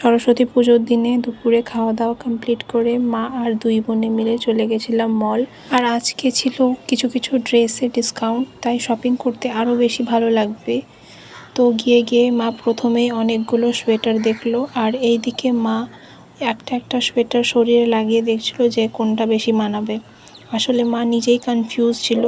সরস্বতী পুজোর দিনে দুপুরে খাওয়া দাওয়া কমপ্লিট করে মা আর দুই বোনে মিলে চলে গেছিলাম মল। আর আজকে ছিল কিছু কিছু ড্রেসে ডিসকাউন্ট, তাই শপিং করতে আরও বেশি ভালো লাগবে। তো গিয়ে মা প্রথমেই অনেকগুলো সোয়েটার দেখলো, আর এইদিকে মা একটা একটা সোয়েটার শরীরে লাগিয়ে দেখছিল যে কোনটা বেশি মানাবে। আসলে মা নিজেই কনফিউজ ছিল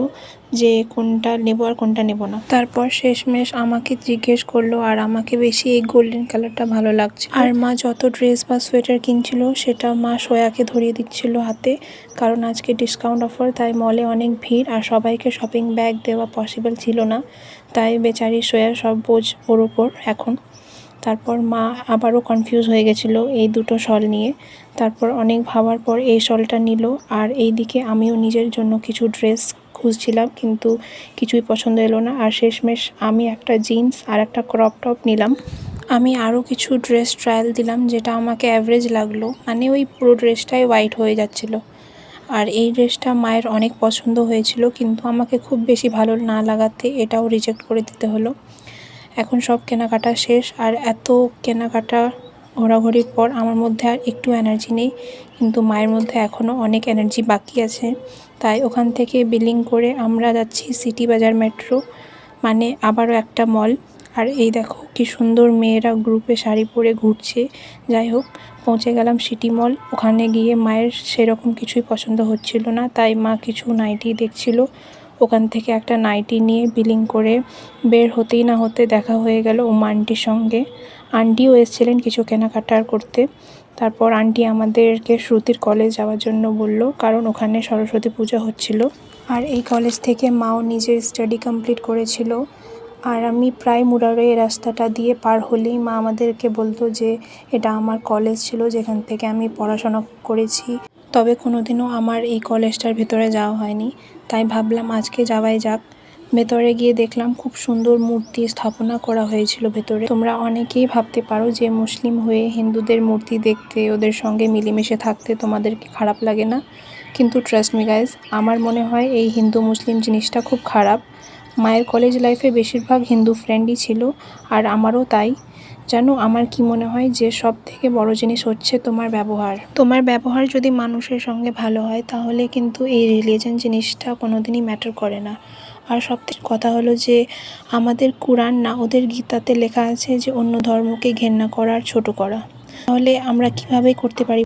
যে কোনটা নেব আর কোনটা নেব না। তারপর শেষমেশ আমাকে জিজ্ঞেস করলো, আর আমাকে বেশি এই গোল্ডেন কালারটা ভালো লাগছে। আর মা যত ড্রেস বা সোয়েটার কিনছিল সেটা মা সোয়াকে ধরিয়ে দিচ্ছিল হাতে, কারণ আজকে ডিসকাউন্ট অফার, তাই মলে অনেক ভিড় আর সবাইকে শপিং ব্যাগ দেওয়া পসিবল ছিল না, তাই বেচারি সোয়া সব বোঝ ওর ওপর এখন। তারপর মা আবারও কনফিউজ হয়ে গেছিল এই দুটো শল নিয়ে। তারপর অনেক ভাবার পর এই শলটা নিল। আর এইদিকে আমিও নিজের জন্য কিছু ড্রেস খুঁজছিলাম, কিন্তু কিছুই পছন্দ এলো না। আর শেষমেশ আমি একটা জিন্স আর একটা ক্রপ টপ নিলাম। আমি আরও কিছু ড্রেস ট্রায়াল দিলাম, যেটা আমাকে অ্যাভারেজ লাগলো, মানে ওই পুরো ড্রেসটাই হোয়াইট হয়ে যাচ্ছিলো। আর এই ড্রেসটা মায়ের অনেক পছন্দ হয়েছিল, কিন্তু আমাকে খুব বেশি ভালো না লাগাতে এটাও রিজেক্ট করে দিতে হলো। এখন সব কেনাকাটা শেষ, আর এত কেনাকাটা ঘোরাঘুরির পর আমার মধ্যে আর একটু এনার্জি নেই, কিন্তু মায়ের মধ্যে এখনও অনেক এনার্জি বাকি আছে। তাই ওখান থেকে বিলিং করে আমরা যাচ্ছি সিটি বাজার মেট্রো, মানে আবারও একটা মল। আর এই দেখো কি সুন্দর মেয়েরা গ্রুপে শাড়ি পরে ঘুরছে। যাই হোক, পৌঁছে গেলাম সিটি মল। ওখানে গিয়ে মায়ের সেরকম কিছুই পছন্দ হচ্ছিল না, তাই মা কিছু নাইটি দেখছিল। ওখান থেকে একটা নাইটি নিয়ে বিলিং করে বের হতেই না হতে দেখা হয়ে গেল ওমা আন্টির সঙ্গে। আন্টিও এসেছিলেন কিছু কেনাকাটার করতে। তারপর আন্টি আমাদেরকে শ্রুতির কলেজ যাওয়ার জন্য বলল, কারণ ওখানে সরস্বতী পূজা হচ্ছিল। আর এই কলেজ থেকে মাও নিজের স্টাডি কমপ্লিট করেছিল। আর আমি প্রায় মুরারে এই রাস্তাটা দিয়ে পার হলেই মা আমাদেরকে বলতো যে এটা আমার কলেজ ছিল, যেখান থেকে আমি পড়াশোনা করেছি। তবে কোনোদিনও আমার এই কলেজটার ভেতরে যাওয়া হয়নি, তাই ভাবলাম আজকে যাওয়াই যাক। ভেতরে গিয়ে দেখলাম খুব সুন্দর মূর্তি স্থাপনা করা হয়েছিল ভেতরে। তোমরা অনেকেই ভাবতে পারো যে মুসলিম হয়ে হিন্দুদের মূর্তি দেখতে, ওদের সঙ্গে মিলেমিশে থাকতে তোমাদেরকে খারাপ লাগে না, কিন্তু ট্রাস্ট মি গাইজ, আমার মনে হয় এই হিন্দু মুসলিম জিনিসটা খুব খারাপ। মায়ের কলেজ লাইফে বেশিরভাগ হিন্দু ফ্রেন্ডই ছিল, আর আমারও তাই। জানো আমার কি মনে হয়, যে সব থেকে বড় জিনিস হচ্ছে তোমার ব্যবহার। তোমার ব্যবহার যদি মানুষের সঙ্গে ভালো হয়, তাহলে কিন্তু এই রিলিজিয়ন জিনিসটা কোনোদিনই ম্যাটার করে না। আর সবথেকে কথা হলো যে আমাদের কুরআন না, ওদের গীতাতে লেখা আছে যে অন্য ধর্মকে ঘেন্না করা আর ছোট করা। তাহলে আমরা কিভাবে করতে পারি?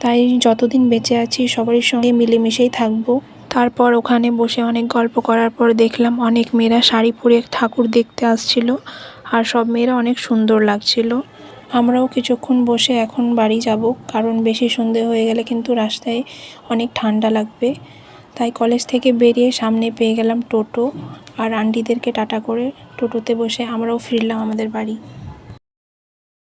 তাই যতদিন বেঁচে আছি সবারই সঙ্গে মিলেমিশেই থাকবো। তারপর ওখানে বসে অনেক গল্প করার পর দেখলাম অনেক মেয়েরা শাড়ি পরে ঠাকুর দেখতে আসছিল, আর সব মেয়েরা অনেক সুন্দর লাগছিল। আমরাও কিছুক্ষণ বসে এখন বাড়ি যাব, কারণ বেশি সন্ধে হয়ে গেলে কিন্তু রাস্তায় অনেক ঠান্ডা লাগবে। তাই কলেজ থেকে বেরিয়ে সামনে পেয়ে গেলাম টোটো, আর আন্টিদেরকে টাটা করে টোটোতে বসে আমরাও ফিরলাম আমাদের বাড়ি।